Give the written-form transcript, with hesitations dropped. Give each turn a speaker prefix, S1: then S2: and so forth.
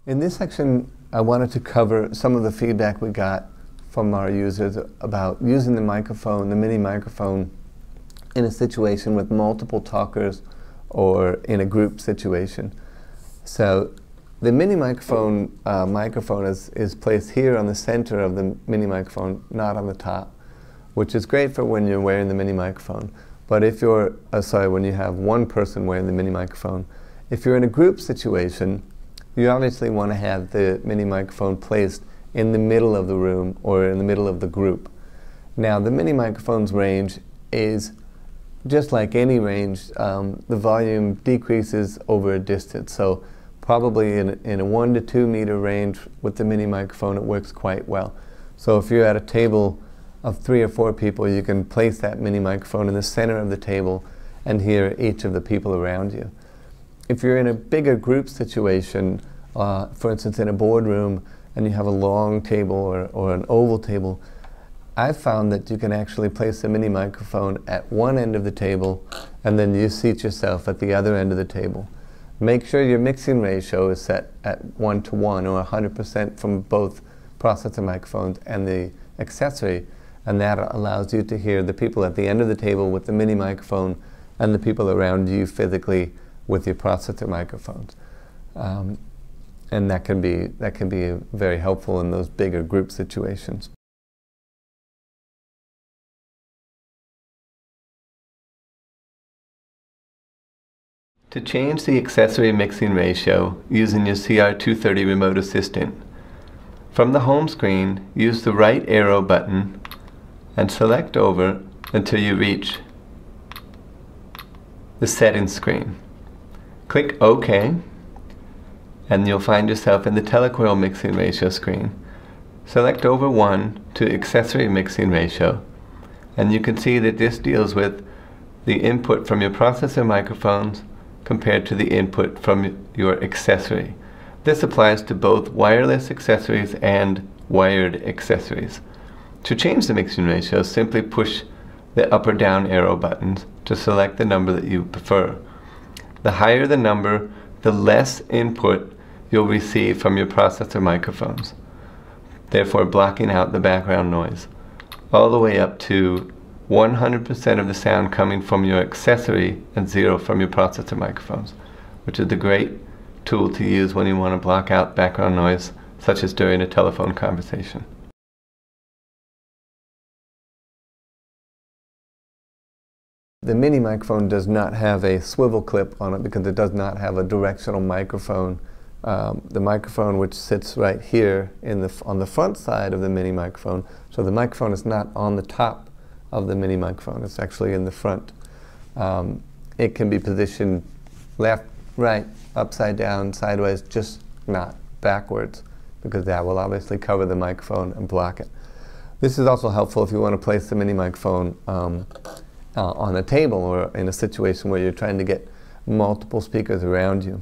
S1: In this section, I wanted to cover some of the feedback we got from our users about using the microphone, the mini microphone, in a situation with multiple talkers or in a group situation. So the mini microphone is placed here on the center of the mini microphone, not on the top, which is great for when you're wearing the mini microphone. But if you're, when you have one person wearing the mini microphone, if you're in a group situation, you obviously want to have the mini microphone placed in the middle of the room or in the middle of the group. Now, the mini microphone's range is just like any range. The volume decreases over a distance. So probably in a 1 to 2 meter range with the mini microphone, it works quite well. So if you're at a table of 3 or 4 people, you can place that mini microphone in the center of the table and hear each of the people around you. If you're in a bigger group situation, for instance in a boardroom, and you have a long table or an oval table, I've found that you can actually place the mini microphone at one end of the table and then you seat yourself at the other end of the table. Make sure your mixing ratio is set at 1:1 or 100% from both processor microphones and the accessory, and that allows you to hear the people at the end of the table with the mini microphone and the people around you physically with your processor microphones. And that can be very helpful in those bigger group situations. To change the accessory mixing ratio using your CR230 remote assistant, from the home screen, use the right arrow button and select over until you reach the settings screen. Click OK, and you'll find yourself in the telecoil mixing ratio screen. Select over 1 to accessory mixing ratio, and you can see that this deals with the input from your processor microphones compared to the input from your accessory. This applies to both wireless accessories and wired accessories. To change the mixing ratio, simply push the up or down arrow buttons to select the number that you prefer. The higher the number, the less input you'll receive from your processor microphones, therefore blocking out the background noise, all the way up to 100% of the sound coming from your accessory and 0 from your processor microphones, which is a great tool to use when you want to block out background noise, such as during a telephone conversation. The mini microphone does not have a swivel clip on it because it does not have a directional microphone. The microphone, which sits right here on the front side of the mini microphone, so the microphone is not on the top of the mini microphone, it's actually in the front. It can be positioned left, right, upside down, sideways, just not backwards, because that will obviously cover the microphone and block it. This is also helpful if you want to place the mini microphone on a table or in a situation where you're trying to get multiple speakers around you.